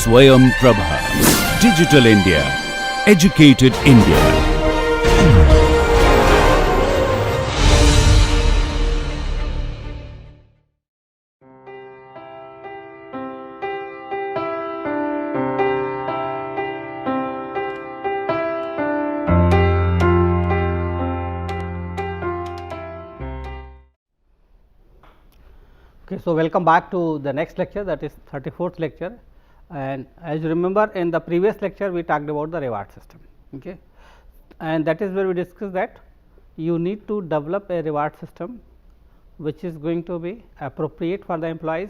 Swayam Prabha. Digital India. Educated India. Okay, so welcome back to the next lecture, that is 34th lecture, and as you remember in the previous lecture we talked about the reward system, okay, and that is where we discussed that you need to develop a reward system which is going to be appropriate for the employees,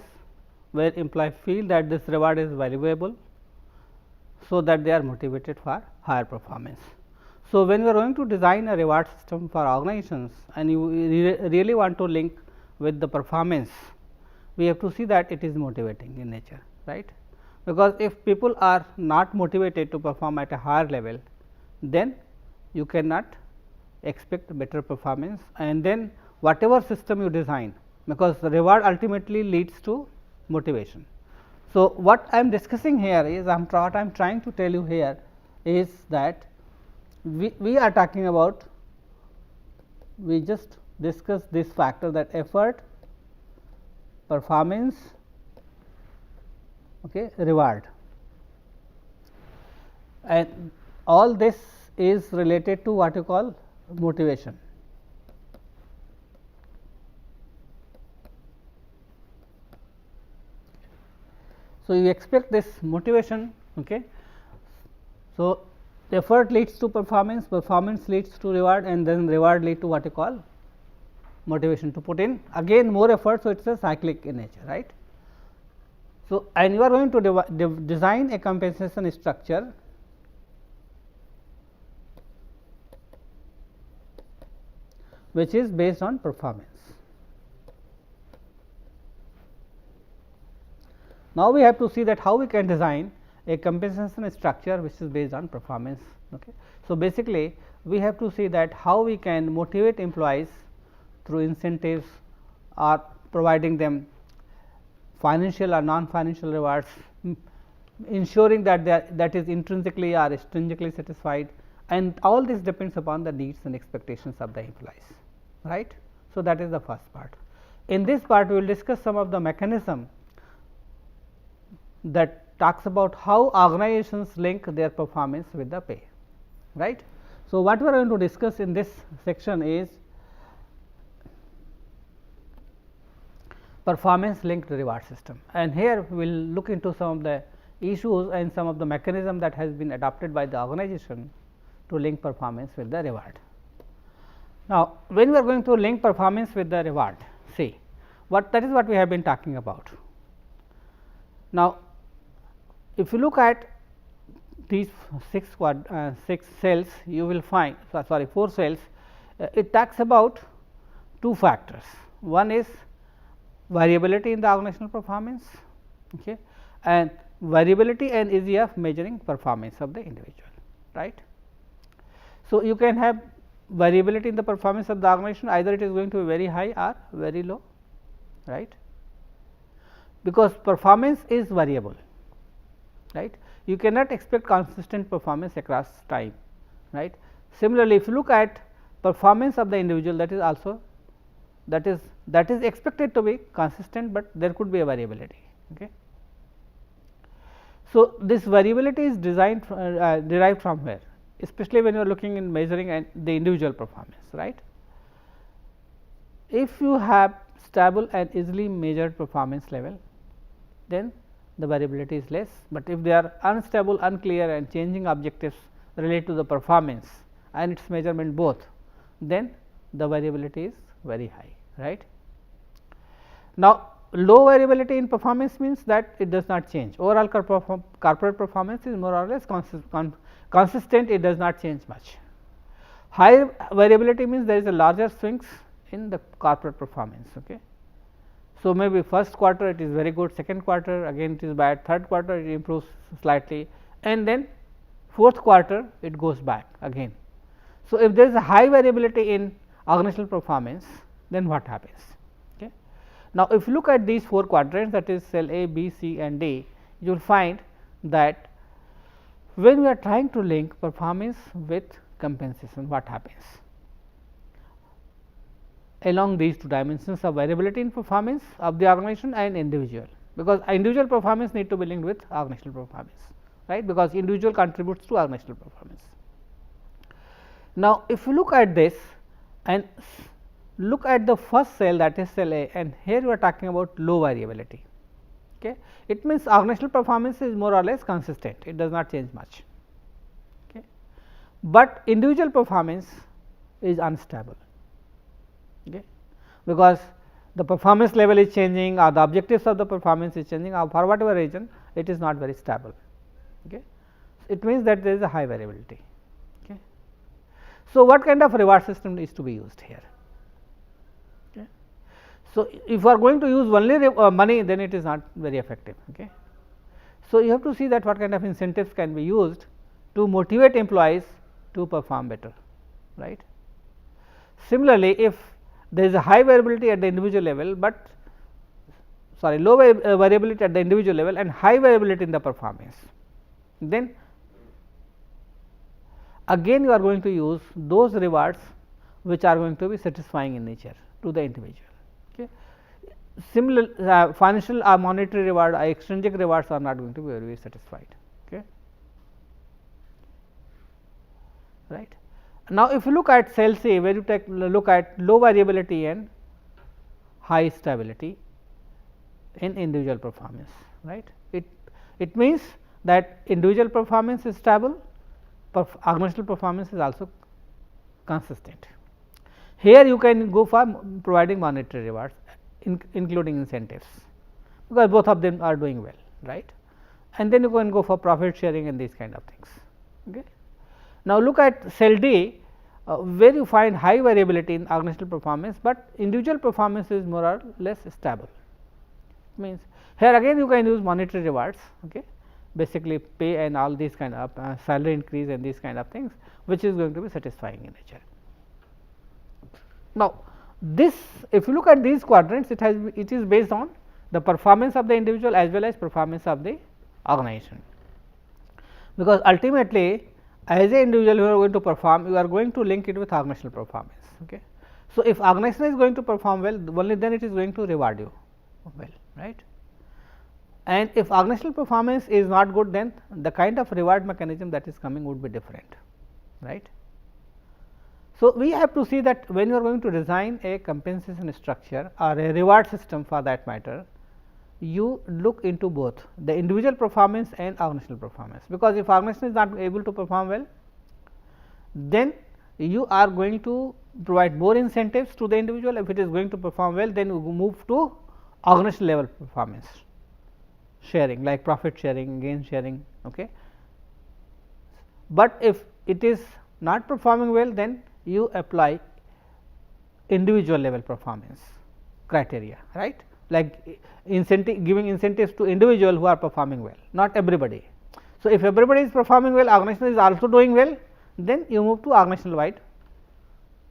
where employees feel that this reward is valuable, so that they are motivated for higher performance. So, when we are going to design a reward system for organizations and you really want to link with the performance, we have to see that it is motivating in nature, right, because if people are not motivated to perform at a higher level, then you cannot expect better performance, and then whatever system you design, because the reward ultimately leads to motivation. So, what I am discussing here is what I am trying to tell you here is that we are talking about, we just discussed this factor, that effort, performance, okay, reward, and all this is related to what you call motivation. So, you expect this motivation, okay. So, effort leads to performance, performance leads to reward, and then reward lead to what you call motivation to put in again more effort. So, it is a cyclic in nature, right. So, and you are going to design a compensation structure which is based on performance. Now, we have to see that how we can design a compensation structure which is based on performance. Okay. So, basically we have to see that how we can motivate employees through incentives or providing them financial or non-financial rewards, ensuring that that is intrinsically or extrinsically satisfied, and all this depends upon the needs and expectations of the employees, right. So, that is the first part. In this part we will discuss some of the mechanism that talks about how organizations link their performance with the pay, right. So, what we are going to discuss in this section is performance linked reward system, and here we will look into some of the issues and some of the mechanism that has been adopted by the organization to link performance with the reward. Now, when we are going to link performance with the reward, see that is what we have been talking about. Now, if you look at these 6 cells, you will find 4 cells, it talks about 2 factors. One is variability in the organizational performance, okay, and variability and ease of measuring performance of the individual, right. So, you can have variability in the performance of the organization, either it is going to be very high or very low, right, because performance is variable, right. You cannot expect consistent performance across time, right. Similarly, if you look at performance of the individual, that is also that is expected to be consistent, but there could be a variability. Okay. So, this variability is derived from where, especially when you are looking in measuring the individual performance, right. If you have stable and easily measured performance level, then the variability is less, but if they are unstable, unclear and changing objectives related to the performance and its measurement both, then the variability is very high, right. Now, low variability in performance means that it does not change, overall corporate performance is more or less consistent, it does not change much. High variability means there is a larger swings in the corporate performance. Okay. So, maybe first quarter it is very good, second quarter again it is bad, third quarter it improves slightly, and then fourth quarter it goes back again. So, if there is a high variability in organizational performance, then what happens? Okay. Now, if you look at these 4 quadrants, that is cell A, B, C and D, you will find that when we are trying to link performance with compensation, what happens along these two dimensions of variability in performance of the organization and individual, because individual performance need to be linked with organizational performance, right, because individual contributes to organizational performance. Now, if you look at this and look at the first cell, that is cell A, and here we are talking about low variability. Okay. It means organizational performance is more or less consistent, it does not change much, okay. But individual performance is unstable, okay, because the performance level is changing or the objectives of the performance is changing, or for whatever reason it is not very stable. Okay. It means that there is a high variability. Okay. So, what kind of reward system is to be used here? Okay. So, if you are going to use only money, then it is not very effective. Okay. So, you have to see that what kind of incentives can be used to motivate employees to perform better, right. Similarly, if there is a high variability at the individual level, but low variability at the individual level and high variability in the performance, then again you are going to use those rewards which are going to be satisfying in nature to the individual. Okay. Similar financial or monetary reward or extrinsic rewards are not going to be very satisfied. Okay. Right. Now, if you look at cell C, where you look at low variability and high stability in individual performance, right. It means that individual performance is stable, organizational performance is also consistent. Here you can go for providing monetary rewards, including incentives, because both of them are doing well, right. And then you can go for profit sharing and these kind of things. Okay. Now, look at cell D, where you find high variability in organizational performance, but individual performance is more or less stable. Means here again you can use monetary rewards, okay, basically pay and all these kind of salary increase and these kind of things, which is going to be satisfying in nature. Now, this, if you look at these quadrants, it is based on the performance of the individual as well as performance of the organization, because ultimately as an individual you are going to perform, you are going to link it with organizational performance. Okay. So, if organization is going to perform well, only then it is going to reward you well, right. And if organizational performance is not good, then the kind of reward mechanism that is coming would be different, right. So, we have to see that when you are going to design a compensation structure or a reward system for that matter, you look into both the individual performance and organizational performance, because if organization is not able to perform well, then you are going to provide more incentives to the individual. If it is going to perform well, then you move to organizational level performance sharing, like profit sharing, gain sharing. Okay. But if it is not performing well, then you apply individual level performance criteria, right, like giving incentives to individual who are performing well, not everybody. So, if everybody is performing well, organization is also doing well, then you move to organizational wide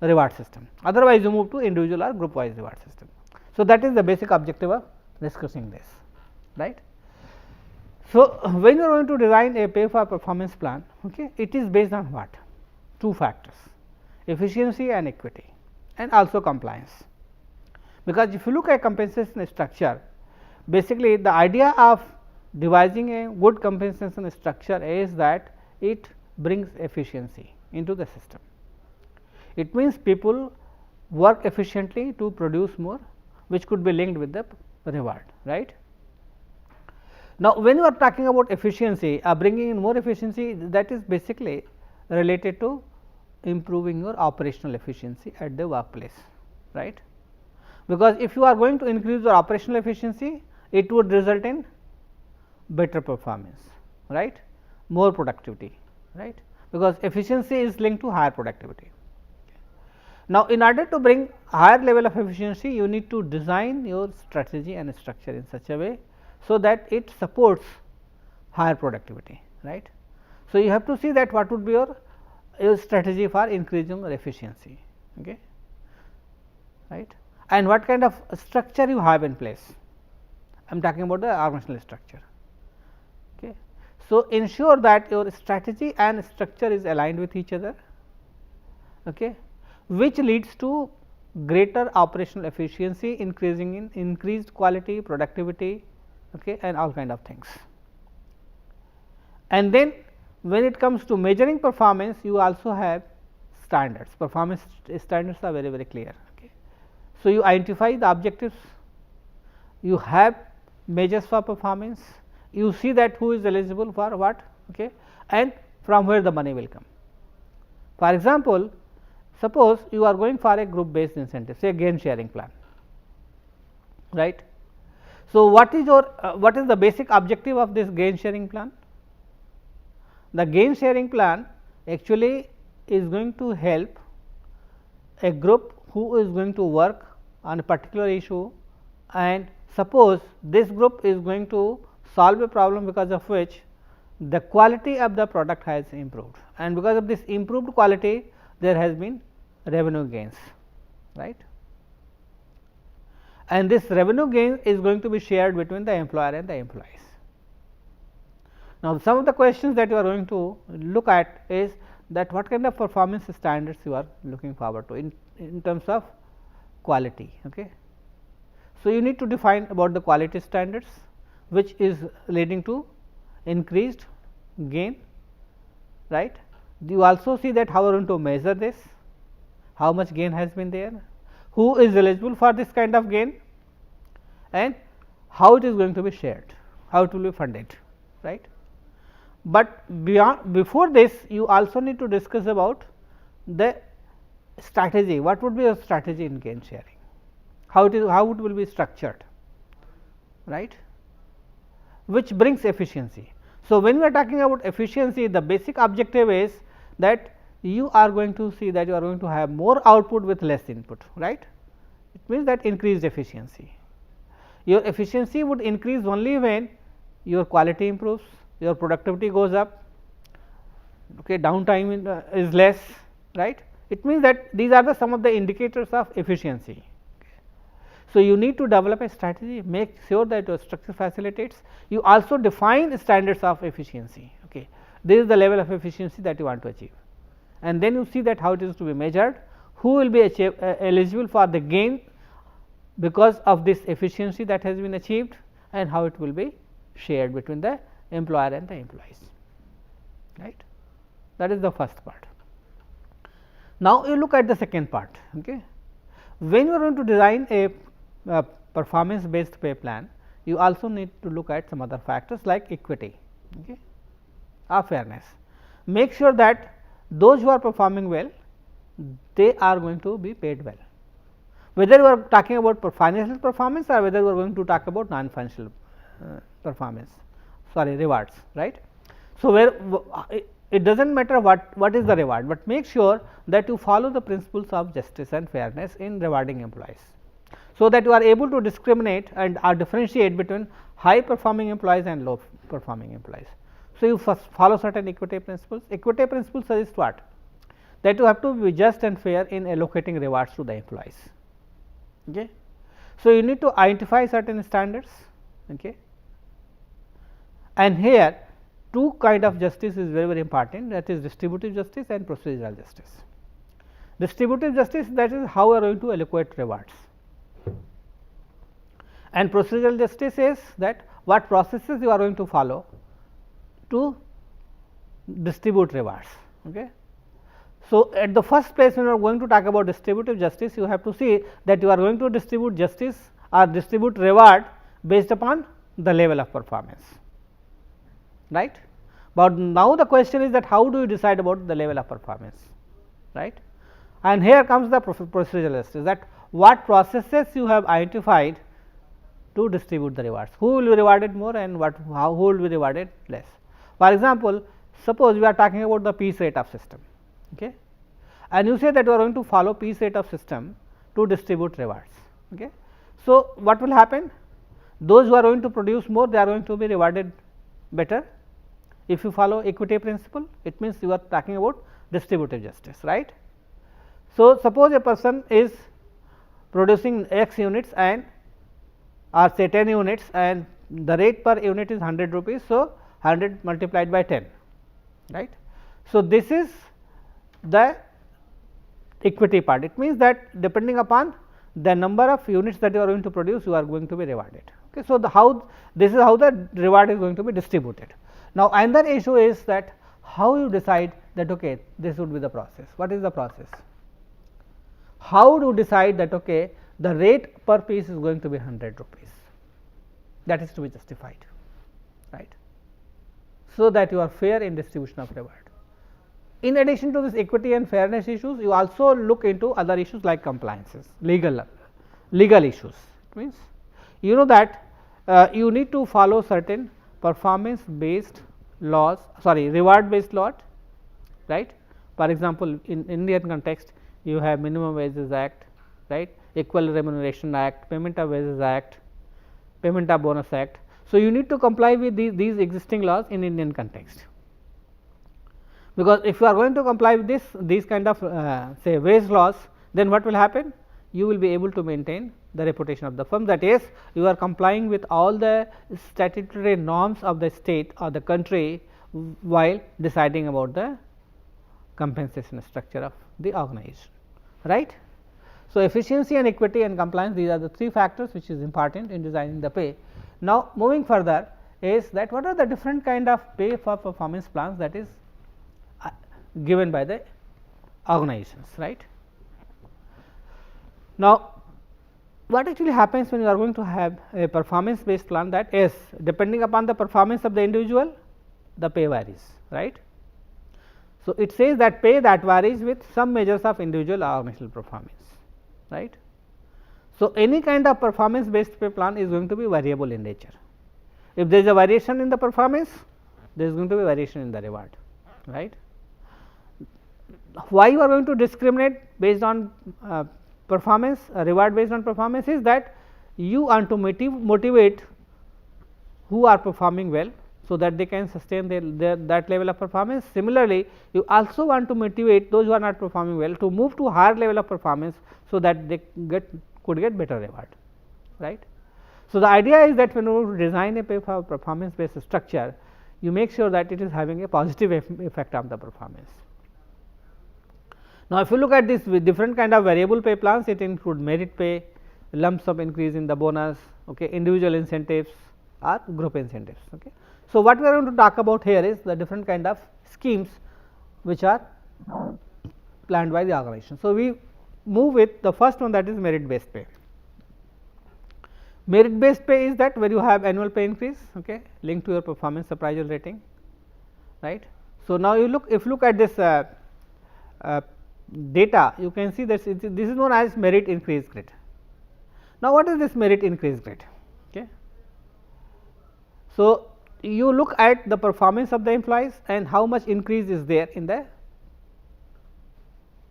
reward system, otherwise you move to individual or group wise reward system. So, that is the basic objective of discussing this, right. So, when you are going to design a pay for performance plan, okay, it is based on what? Two factors, efficiency and equity, and also compliance. Because if you look at compensation structure, basically the idea of devising a good compensation structure is that it brings efficiency into the system. It means people work efficiently to produce more, which could be linked with the reward, right. Now, when you are talking about efficiency, bringing in more efficiency, that is basically related to improving your operational efficiency at the workplace, right. Because if you are going to increase your operational efficiency, it would result in better performance, right, more productivity, right, because efficiency is linked to higher productivity. Now, in order to bring higher level of efficiency, you need to design your strategy and structure in such a way, so that it supports higher productivity, right. So, you have to see that what would be your strategy for increasing your efficiency, okay, right, and what kind of structure you have in place. I am talking about the organizational structure. Okay. So, ensure that your strategy and structure is aligned with each other, okay, which leads to greater operational efficiency, increasing in increased quality, productivity, okay, and all kind of things. And then when it comes to measuring performance, you also have standards. Performance standards are very, very clear. Okay. So, you identify the objectives, you have measures for performance, you see that who is eligible for what, okay, and from where the money will come. For example, suppose you are going for a group based incentive, say gain sharing plan, right. So, what is your what is the basic objective of this gain sharing plan? The gain sharing plan actually is going to help a group who is going to work on a particular issue, and suppose this group is going to solve a problem because of which the quality of the product has improved, and because of this improved quality there has been revenue gains, right. And this revenue gain is going to be shared between the employer and the employees. Now, some of the questions that you are going to look at is that what kind of performance standards you are looking forward to in terms of quality. Okay. So, you need to define about the quality standards, which is leading to increased gain, right. You also see that how you are going to measure this, how much gain has been there, who is eligible for this kind of gain, and how it is going to be shared, how it will be funded, right. But before this, you also need to discuss about the strategy. What would be a strategy in gain sharing? How it will be structured, right? Which brings efficiency. So, when we are talking about efficiency, the basic objective is that you are going to see that you are going to have more output with less input, right? It means that increased efficiency. Your efficiency would increase only when your quality improves, your productivity goes up, okay, downtime is less, right. It means that these are the some of the indicators of efficiency. Okay. So, you need to develop a strategy, make sure that your structure facilitates. You also define standards of efficiency. Okay. This is the level of efficiency that you want to achieve, and then you see that how it is to be measured, who will be eligible for the gain because of this efficiency that has been achieved, and how it will be shared between the employer and the employees, right. That is the first part. Now, you look at the second part. Okay. When you are going to design a performance based pay plan, you also need to look at some other factors like equity, okay, or fairness. Make sure that those who are performing well, they are going to be paid well, whether you are talking about financial performance or whether you are going to talk about non financial performance, rewards, right. So, where it does not matter what is the reward, but make sure that you follow the principles of justice and fairness in rewarding employees, so that you are able to discriminate and differentiate between high performing employees and low performing employees. So, you first follow certain equity principles. Equity principles suggest what? That you have to be just and fair in allocating rewards to the employees. Okay. So, you need to identify certain standards, okay. And here two kind of justice is very, very important, that is distributive justice and procedural justice. Distributive justice, that is how we are going to allocate rewards, and procedural justice is that what processes you are going to follow to distribute rewards. Okay. So, at the first place when you are going to talk about distributive justice, you have to see that you are going to distribute justice or distribute reward based upon the level of performance, right. But now, the question is that how do you decide about the level of performance, right. And here comes the procedural justice, that what processes you have identified to distribute the rewards, who will be rewarded more and who will be rewarded less. For example, suppose we are talking about the piece rate of system, okay, and you say that you are going to follow piece rate of system to distribute rewards. Okay. So, what will happen? Those who are going to produce more, they are going to be rewarded better. If you follow equity principle, it means you are talking about distributive justice, right. So, suppose a person is producing x units and or say 10 units and the rate per unit is 100 rupees. So, 100 multiplied by 10, right. So, this is the equity part. It means that depending upon the number of units that you are going to produce, you are going to be rewarded. Okay. So, this is how the reward is going to be distributed. Now, another issue is that how you decide that okay, this would be the process. What is the process? How do you decide that okay, the rate per piece is going to be 100 rupees, that is to be justified, right. So, that you are fair in distribution of reward. In addition to this equity and fairness issues, you also look into other issues like compliances, legal issues. It means you know that you need to follow certain performance based laws, reward based laws, right. For example, in Indian context, you have Minimum Wages Act, right, Equal Remuneration Act, Payment of Wages Act, Payment of Bonus Act. So, you need to comply with these existing laws in Indian context, because if you are going to comply with these kind of say wage laws, then what will happen? You will be able to maintain the reputation of the firm, that is you are complying with all the statutory norms of the state or the country while deciding about the compensation structure of the organization, right. So, efficiency and equity and compliance, these are the three factors which is important in designing the pay. Now, moving further is that what are the different kind of pay for performance plans that is given by the organizations, right. Now, what actually happens when you are going to have a performance based plan, that is depending upon the performance of the individual, the pay varies, right. So, it says that pay that varies with some measures of individual or organizational performance, right. So, any kind of performance based pay plan is going to be variable in nature. If there is a variation in the performance, there is going to be variation in the reward, right. Why you are going to discriminate based on performance, reward based on performance is that you want to motivate who are performing well, so that they can sustain that level of performance. Similarly, you also want to motivate those who are not performing well to move to higher level of performance, so that they could get better reward, right. So, the idea is that when you design a pay for performance based structure, you make sure that it is having a positive effect on the performance. Now, if you look at this with different kind of variable pay plans, it include merit pay, lump sum increase in the bonus, okay, individual incentives or group incentives. Okay. So, what we are going to talk about here is the different kind of schemes which are planned by the organization. So, we move with the first one, that is merit based pay. Merit based pay is that where you have annual pay increase, okay, linked to your performance appraisal rating, right. So, now you look, if you look at this data, you can see that this is known as merit increase grade. Now, what is this merit increase grade? Okay. So, you look at the performance of the employees and how much increase is there in the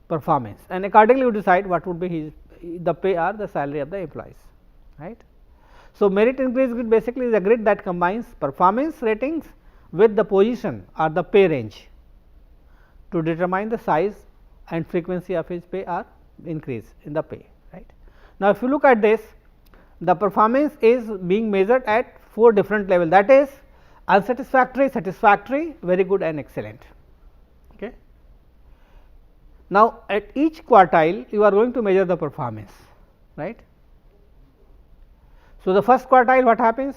performance, and accordingly you decide what would be the pay or the salary of the employees, right. So, merit increase grid basically is a grid that combines performance ratings with the position or the pay range to determine the size and frequency of his pay or increase in the pay, right. Now, if you look at this, the performance is being measured at 4 different levels, that is unsatisfactory, satisfactory, very good and excellent. Okay. Now, at each quartile you are going to measure the performance, right. So, the first quartile what happens,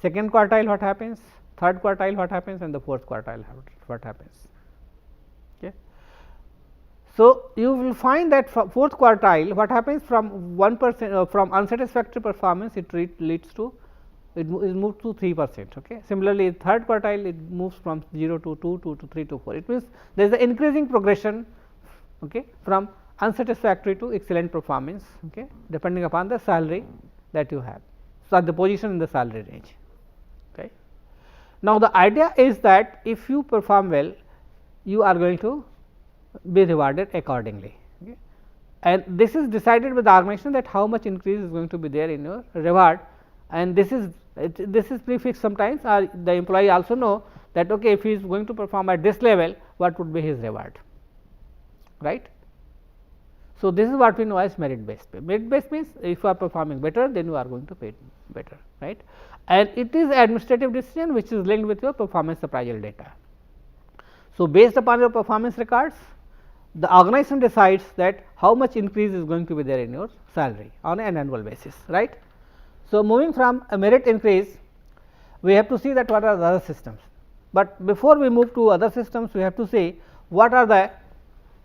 second quartile what happens, third quartile what happens, and the fourth quartile what happens. Okay. So, you will find that fourth quartile what happens, from 1% from unsatisfactory performance it leads to, it is moved to 3%. Okay. Similarly, third quartile it moves from 0 to 2 to 3 to 4. It means there is an increasing progression, okay, from unsatisfactory to excellent performance, okay, depending upon the salary that you have. So, the position in the salary range. Okay. Now, the idea is that if you perform well, you are going to be rewarded accordingly, okay. And this is decided by the organization that how much increase is going to be there in your reward, and this is prefixed sometimes, or the employee also know that okay, if he is going to perform at this level, what would be his reward, right. So, this is what we know as merit based pay. Merit based means if you are performing better, then you are going to pay better, right. And it is administrative decision which is linked with your performance appraisal data. So, based upon your performance records, the organization decides that how much increase is going to be there in your salary on an annual basis, right. So, moving from a merit increase, we have to see that what are the other systems, but before we move to other systems, we have to see what are the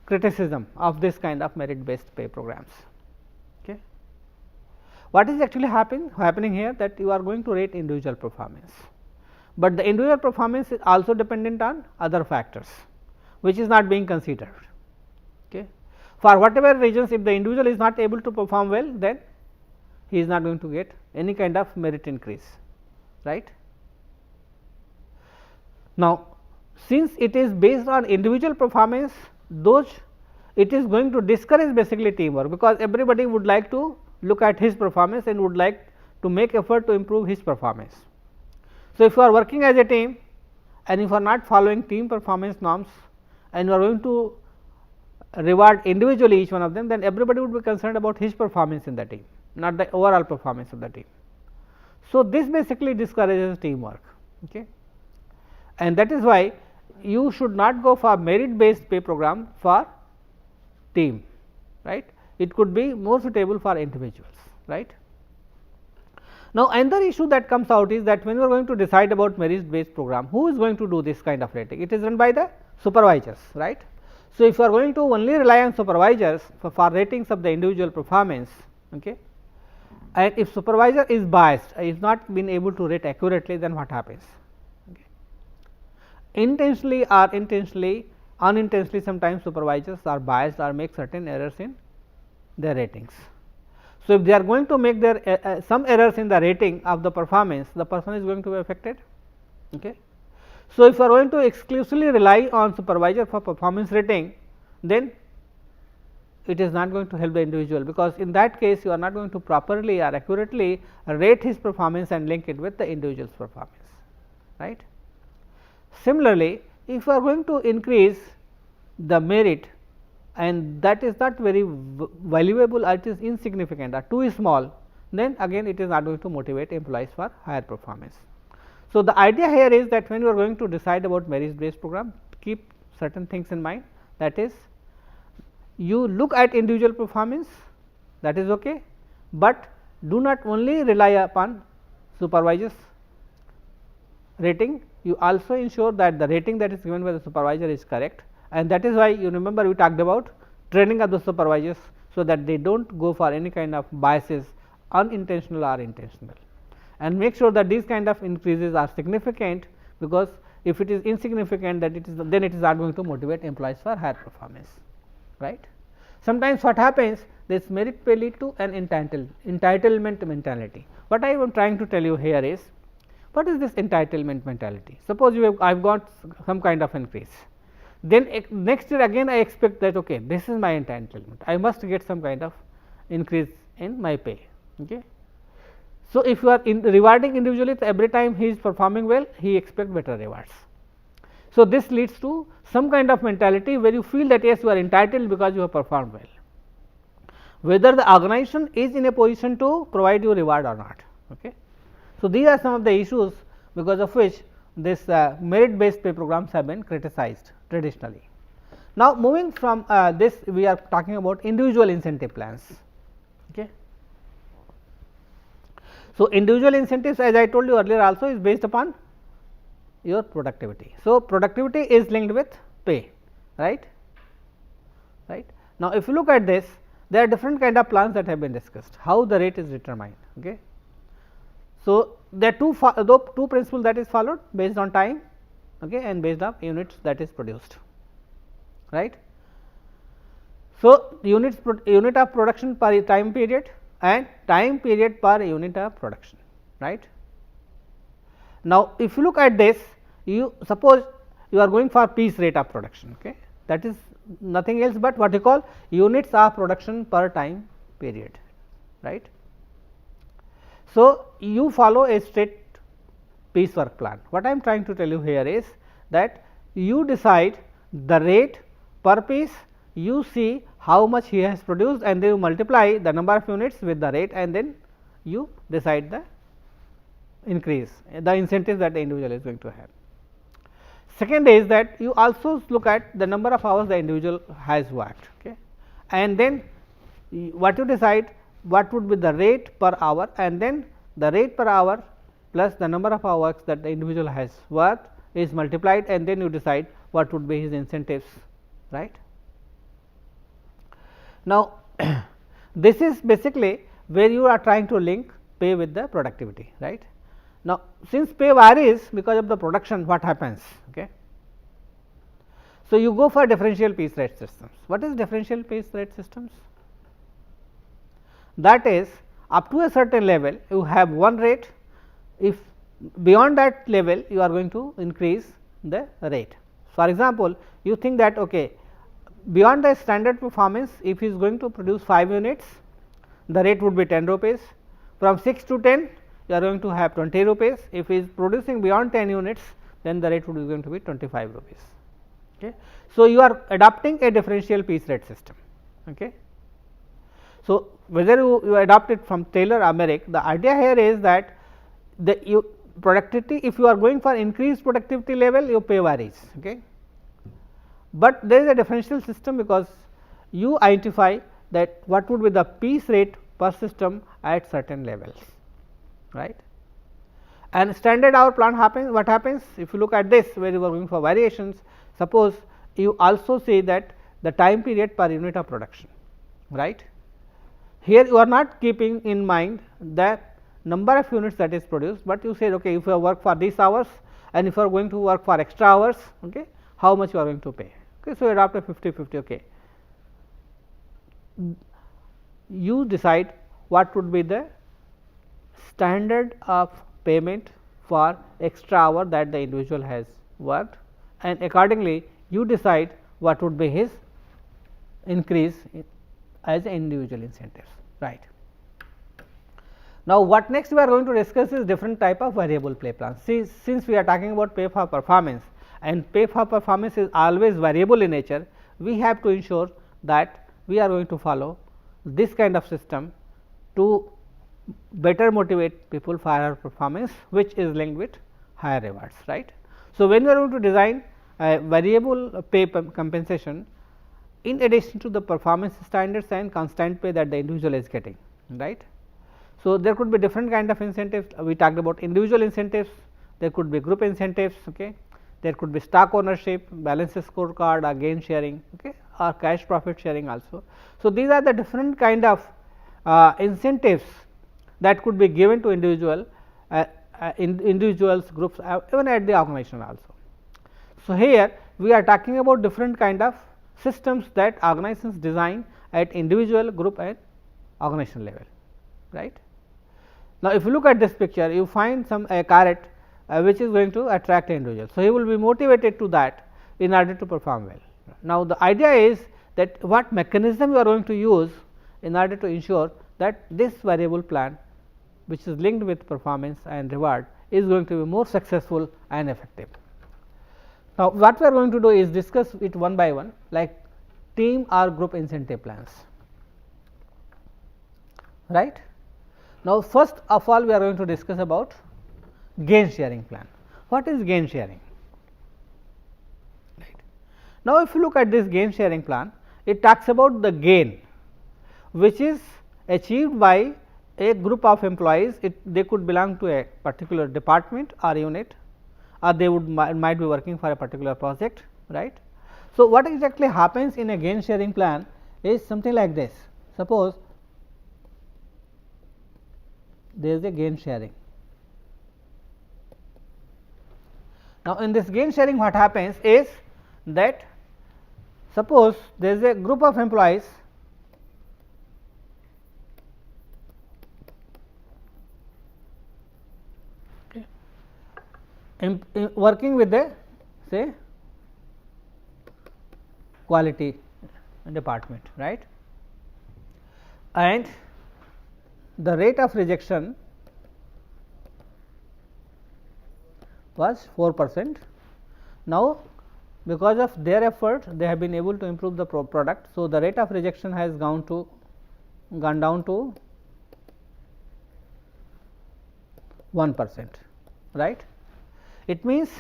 criticism of this kind of merit based pay programs. Okay. What is actually happening here, that you are going to rate individual performance, but the individual performance is also dependent on other factors which is not being considered. Okay. For whatever reasons, if the individual is not able to perform well, then he is not going to get any kind of merit increase, right. Now, since it is based on individual performance, it is going to discourage basically teamwork, because everybody would like to look at his performance and would like to make effort to improve his performance. So, if you are working as a team and if you are not following team performance norms and you are going to reward individually each one of them, then everybody would be concerned about his performance in the team, not the overall performance of the team. So, this basically discourages teamwork, okay. And that is why you should not go for merit based pay program for team, right. It could be more suitable for individuals, right. Now, another issue that comes out is that when you are going to decide about merit based program, who is going to do this kind of rating? It is done by the supervisors, right. So, if you are going to only rely on supervisors for ratings of the individual performance, okay, and if supervisor is biased, is not been able to rate accurately, then what happens? Okay. Intentionally or unintentionally, sometimes supervisors are biased or make certain errors in their ratings. So, if they are going to make their some errors in the rating of the performance, the person is going to be affected. Okay. So, if you are going to exclusively rely on supervisor for performance rating, then it is not going to help the individual, because in that case you are not going to properly or accurately rate his performance and link it with the individual's performance, right. Similarly, if you are going to increase the merit and that is not very valuable or it is insignificant or too small, then again it is not going to motivate employees for higher performance. So, the idea here is that when you are going to decide about merit based program, keep certain things in mind, that is you look at individual performance, that is okay, but do not only rely upon supervisors rating, you also ensure that the rating that is given by the supervisor is correct, and that is why you remember we talked about training of the supervisors, so that they do not go for any kind of biases, unintentional or intentional, and make sure that these kind of increases are significant, because if it is insignificant, that it is then it is not going to motivate employees for higher performance, right. Sometimes what happens, this merit pay lead to an entitlement mentality. What I am trying to tell you here is, what is this entitlement mentality? Suppose I have got some kind of increase, then next year again I expect that okay, this is my entitlement, I must get some kind of increase in my pay. Okay. So, if you are rewarding individually, every time he is performing well, he expects better rewards. So, this leads to some kind of mentality where you feel that yes, you are entitled because you have performed well, whether the organization is in a position to provide you reward or not. Okay. So, these are some of the issues because of which this merit based pay programs have been criticized traditionally. Now, moving from this, we are talking about individual incentive plans. Okay. So, individual incentives, as I told you earlier also, is based upon your productivity. So, productivity is linked with pay, right. Now, if you look at this, there are different kind of plans that have been discussed, how the rate is determined. Okay. So, there are two principles that is followed based on time, okay, and based on units that is produced, right. So, unit of production per time period and time period per unit of production, right. Now, if you look at this, you suppose you are going for piece rate of production, okay, that is nothing else but what you call units of production per time period, right. So, you follow a straight piecework plan. What I am trying to tell you here is that you decide the rate per piece, you see how much he has produced and then you multiply the number of units with the rate and then you decide the increase, the incentives that the individual is going to have. Second is that you also look at the number of hours the individual has worked, okay, and then what you decide what would be the rate per hour, and then the rate per hour plus the number of hours that the individual has worked is multiplied, and then you decide what would be his incentives, right. Now, this is basically where you are trying to link pay with the productivity, right. Now, since pay varies because of the production, what happens? Okay. So, you go for differential piece rate systems. What is differential piece rate systems? That is, up to a certain level you have one rate, if beyond that level you are going to increase the rate. For example, you think that okay, beyond the standard performance, if he is going to produce 5 units, the rate would be 10 rupees. From 6 to 10, you are going to have 20 rupees. If he is producing beyond 10 units, then the rate would be going to be 25 rupees. Okay. So, you are adopting a differential piece rate system. Okay. So, whether you adopt it from Taylor or Merrick, the idea here is that the productivity, if you are going for increased productivity level, your pay varies. Okay. But there is a differential system because you identify that what would be the piece rate per system at certain levels, right. And standard hour plan happens, what happens if you look at this where you are going for variations, suppose you also say that the time period per unit of production, right. Here you are not keeping in mind the number of units that is produced, but you say okay, if you work for these hours and if you are going to work for extra hours, okay, how much you are going to pay. Okay, so, adopt a 50-50. Okay. You decide what would be the standard of payment for extra hour that the individual has worked, and accordingly you decide what would be his increase as individual incentives, right. Now, what next we are going to discuss is different type of variable pay plans. See, since we are talking about pay for performance and pay for performance is always variable in nature, we have to ensure that we are going to follow this kind of system to better motivate people for higher performance, which is linked with higher rewards, right. So, when you are going to design a variable pay compensation, in addition to the performance standards and constant pay that the individual is getting, right. So, there could be different kind of incentives. We talked about individual incentives, there could be group incentives, okay. There could be stock ownership, balance scorecard or gain sharing, okay, or cash profit sharing also. So, these are the different kind of incentives that could be given to individuals, groups, even at the organization also. So, here we are talking about different kind of systems that organizations design at individual, group and organization level, right. Now, if you look at this picture, you find a carrot which is going to attract an individual. So, he will be motivated to that in order to perform well. Now, the idea is that what mechanism you are going to use in order to ensure that this variable plan, which is linked with performance and reward, is going to be more successful and effective. Now, what we are going to do is discuss it one by one, like team or group incentive plans, right. Now, first of all we are going to discuss about gain sharing plan. What is gain sharing? Right. Now, if you look at this gain sharing plan, it talks about the gain which is achieved by a group of employees. They could belong to a particular department or unit, or they would might be working for a particular project, right. So, what exactly happens in a gain sharing plan is something like this. Suppose there is a gain sharing. Now, in this gain sharing what happens is that suppose there is a group of employees working with the say quality department, right, and the rate of rejection was 4%. Now, because of their effort they have been able to improve the product. So, the rate of rejection has gone down to 1%, right. It means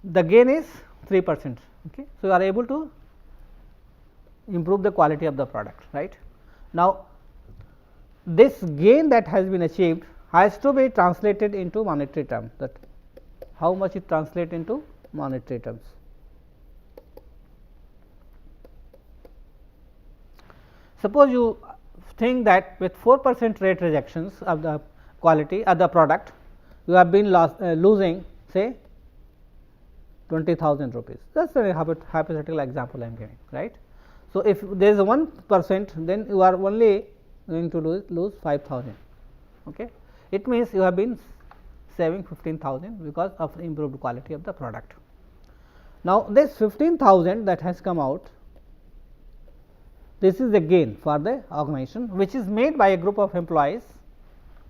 the gain is 3%. Okay. So, you are able to improve the quality of the product, right. Now, this gain that has been achieved has to be translated into monetary terms, that how much it translates into monetary terms. Suppose you think that with 4% rate rejections of the quality of the product, you have been losing say 20,000 rupees. That is a hypothetical example I am giving, right. So, if there is a 1%, then you are only going to lose 5,000. Okay. It means you have been saving 15,000 because of improved quality of the product. Now, this 15,000 that has come out, this is the gain for the organization, which is made by a group of employees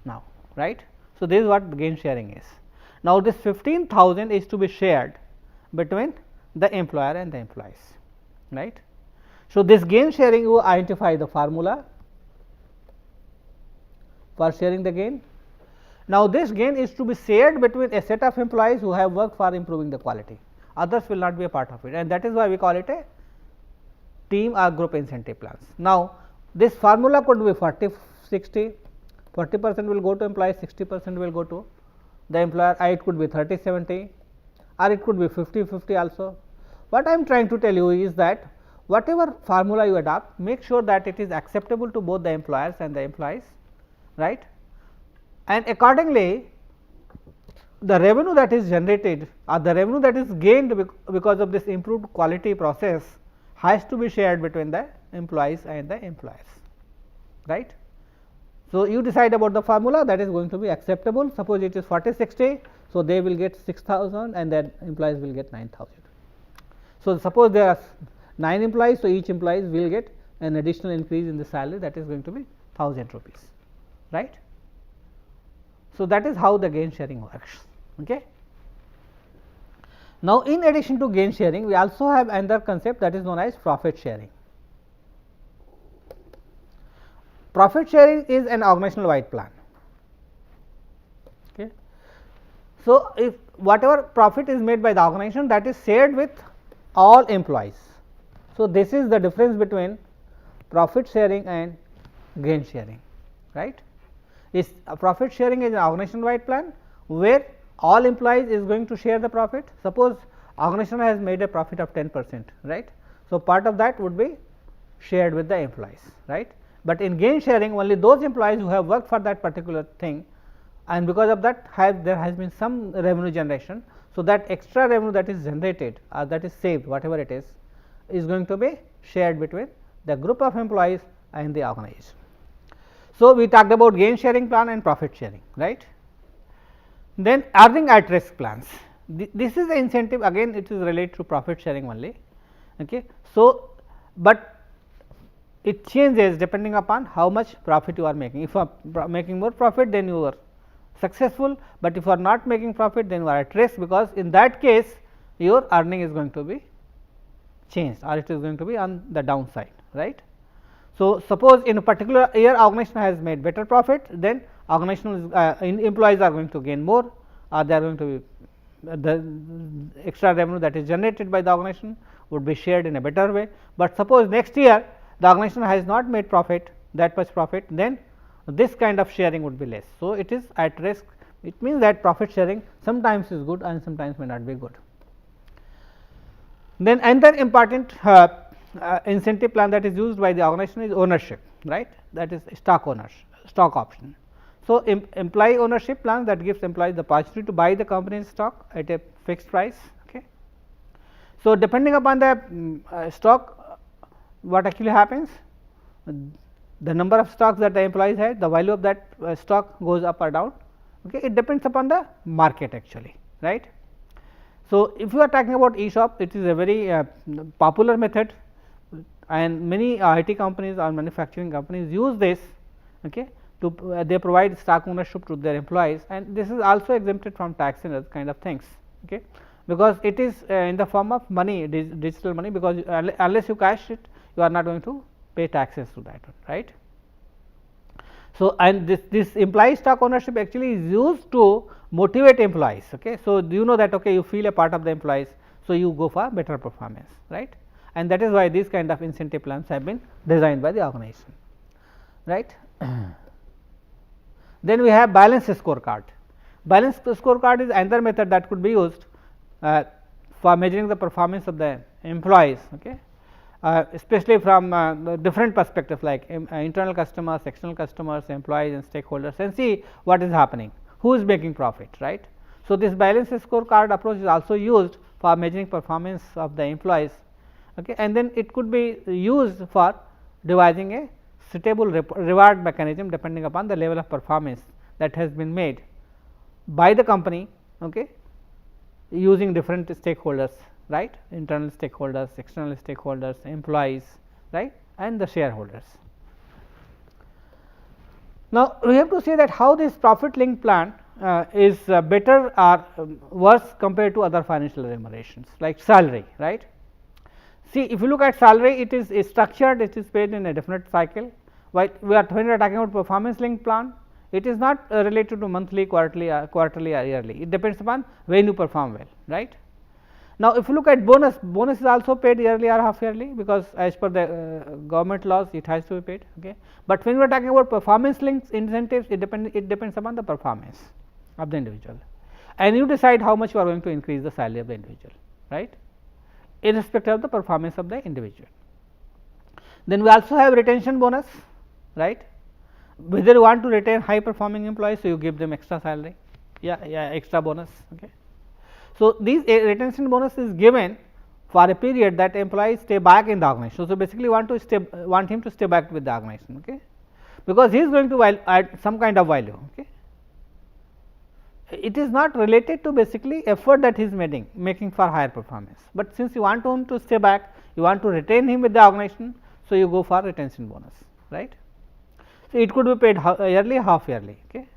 now, right. So, this is what the gain sharing is. Now, this 15,000 is to be shared between the employer and the employees, right. So, this gain sharing, you identify the formula for sharing the gain. Now, this gain is to be shared between a set of employees who have worked for improving the quality, others will not be a part of it, and that is why we call it a team or group incentive plans. Now, this formula could be 40-60, 40% will go to employees, 60% will go to the employer, it could be 30-70 or it could be 50-50 also. What I am trying to tell you is that whatever formula you adopt, make sure that it is acceptable to both the employers and the employees, right. And accordingly, the revenue that is generated or the revenue that is gained because of this improved quality process has to be shared between the employees and the employers, right. So, you decide about the formula that is going to be acceptable. Suppose it is 40-60, so they will get 6,000 and then employees will get 9,000. So, suppose there are 9 employees, so each employees will get an additional increase in the salary, that is going to be 1,000 rupees, right. So, that is how the gain sharing works. Okay. Now, in addition to gain sharing, we also have another concept that is known as profit sharing. Profit sharing is an organizational wide plan. Okay. So, if whatever profit is made by the organization, that is shared with all employees. So, this is the difference between profit sharing and gain sharing, right. Is profit sharing is an organization wide plan where all employees is going to share the profit. Suppose organization has made a profit of 10%, right. So, part of that would be shared with the employees, right. But in gain sharing, only those employees who have worked for that particular thing, and because of that there has been some revenue generation. So, that extra revenue that is generated or that is saved, whatever it is going to be shared between the group of employees and the organization. So, we talked about gain sharing plan and profit sharing, right. Then earning at risk plans. This is the incentive, again it is related to profit sharing only. Okay. So, but it changes depending upon how much profit you are making. If you are making more profit, then you are successful, but if you are not making profit, then you are at risk, because in that case your earning is going to be changed or it is going to be on the downside, right. So, suppose in a particular year organization has made better profit, then organizational employees are going to gain more, or they are going to be the extra revenue that is generated by the organization would be shared in a better way. But suppose next year the organization has not made profit, that much profit, then this kind of sharing would be less. So, it is at risk. It means that profit sharing sometimes is good and sometimes may not be good. Then another important incentive plan that is used by the organization is ownership, right, that is stock option. So, employee ownership plan that gives employees the opportunity to buy the company's stock at a fixed price. Okay. So, depending upon the stock, what actually happens, the number of stocks that the employees had, the value of that stock goes up or down. Okay. It depends upon the market actually, right. So, if you are talking about ESOP, it is a very popular method, and many IT companies or manufacturing companies use this. Okay, to they provide stock ownership to their employees, and this is also exempted from tax and other kind of things. Okay, because it is in the form of money, digital money, because unless you cash it, you are not going to pay taxes to that one, right. So, and this implied stock ownership actually is used to motivate employees. Okay. So, you know that you feel a part of the employees, so you go for better performance, right, and that is why these kind of incentive plans have been designed by the organization, right. Then we have balanced scorecard. Balanced scorecard is another method that could be used for measuring the performance of the employees, okay, especially from the different perspectives like internal customers, external customers, employees and stakeholders, and see what is happening, who is making profit, right. So, this balanced scorecard approach is also used for measuring performance of the employees, okay, and then it could be used for devising a suitable reward mechanism depending upon the level of performance that has been made by the company, okay, using different stakeholders, right, internal stakeholders, external stakeholders, employees, right, and the shareholders. Now, we have to say that how this profit linked plan is better or worse compared to other financial remunerations like salary, right. See, if you look at salary, it is structured, it is paid in a definite cycle, while when we are talking about performance linked plan, it is not related to monthly, quarterly or yearly, it depends upon when you perform well, right. Now, if you look at bonus is also paid yearly or half yearly, because as per the government laws it has to be paid, okay. But when we are talking about performance linked incentives, it depends upon the performance of the individual, and you decide how much you are going to increase the salary of the individual, right, irrespective of the performance of the individual. Then we also have retention bonus, right, whether you want to retain high performing employees, so you give them extra salary, extra bonus, okay. So, these retention bonus is given for a period that employees stay back in the organization. So, basically want him to stay back with the organization, okay, because he is going to add some kind of value, okay. It is not related to basically effort that he is making for higher performance, but since you want him to stay back, you want to retain him with the organization, so you go for retention bonus, right. So, it could be paid yearly, half yearly, okay,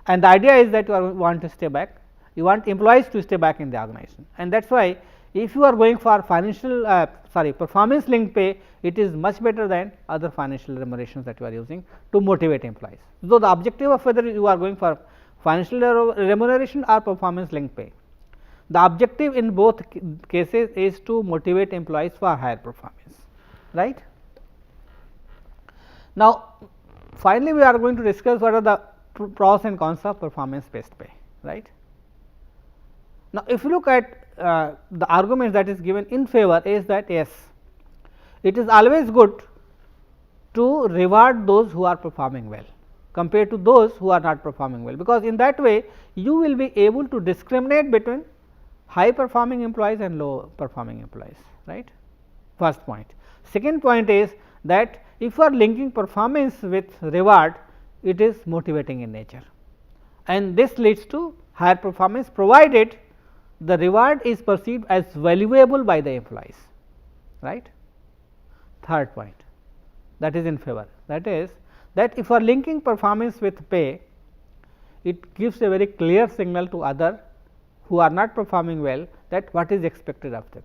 and the idea is that you want to stay back, you want employees to stay back in the organization, and that is why if you are going for performance linked pay, it is much better than other financial remunerations that you are using to motivate employees. So, the objective of whether you are going for financial remuneration or performance linked pay, the objective in both cases is to motivate employees for higher performance, right. Now, finally, we are going to discuss what are the pros and cons of performance based pay, right. Now, if you look at the arguments that is given in favor is that yes, it is always good to reward those who are performing well compared to those who are not performing well, because in that way you will be able to discriminate between high performing employees and low performing employees, right. First point. Second point is that if you are linking performance with reward, it is motivating in nature, and this leads to higher performance provided the reward is perceived as valuable by the employees, right. Third point that is in favor, that is that if you are linking performance with pay, it gives a very clear signal to other who are not performing well that what is expected of them,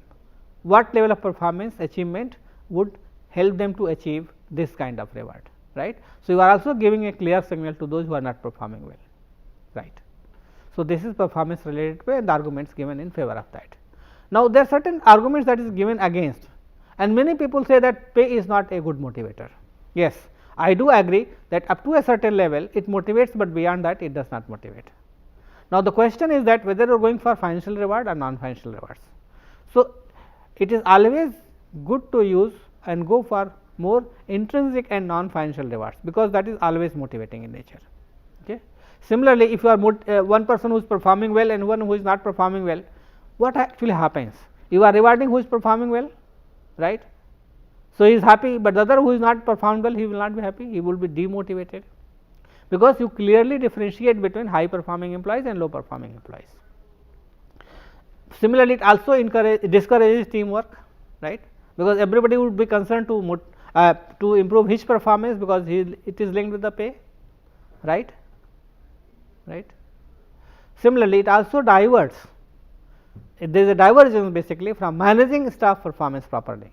what level of performance achievement would help them to achieve this kind of reward, right. So, you are also giving a clear signal to those who are not performing well, right. So, this is performance related pay and the arguments given in favor of that. Now, there are certain arguments that is given against, and many people say that pay is not a good motivator. Yes, I do agree that up to a certain level it motivates, but beyond that it does not motivate. Now, the question is that whether you are going for financial reward or non financial rewards. So, it is always good to use and go for more intrinsic and non financial rewards, because that is always motivating in nature. Okay. Similarly, if you are one person who is performing well and one who is not performing well, what actually happens? You are rewarding who is performing well, right. So, he is happy, but the other who is not performing well, he will not be happy, he will be demotivated, because you clearly differentiate between high performing employees and low performing employees. Similarly, it also discourages teamwork, right, because everybody would be concerned to improve his performance, because it is linked with the pay, right. Similarly, it also diverts, there is a divergence basically from managing staff performance properly,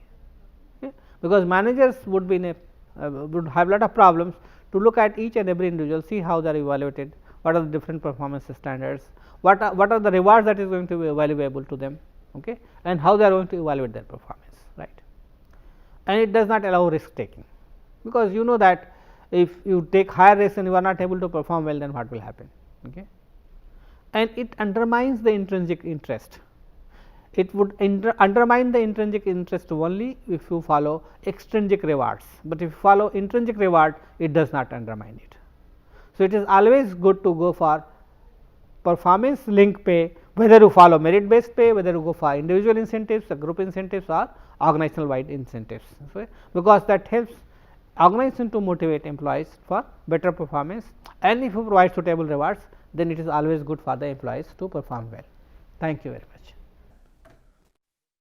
okay, because managers would be would have lot of problems to look at each and every individual, see how they are evaluated, what are the different performance standards, what are the rewards that is going to be valuable to them, okay, and how they are going to evaluate their performance, right. And it does not allow risk taking, because you know that if you take higher risk and you are not able to perform well, then what will happen, okay. And it undermines the intrinsic interest. It would undermine the intrinsic interest only if you follow extrinsic rewards, but if you follow intrinsic reward, it does not undermine it. So, it is always good to go for performance linked pay, whether you follow merit based pay, whether you go for individual incentives, group incentives, or organizational wide incentives, so, because that helps organization to motivate employees for better performance, and if you provide suitable rewards, then it is always good for the employees to perform well. Thank you very much.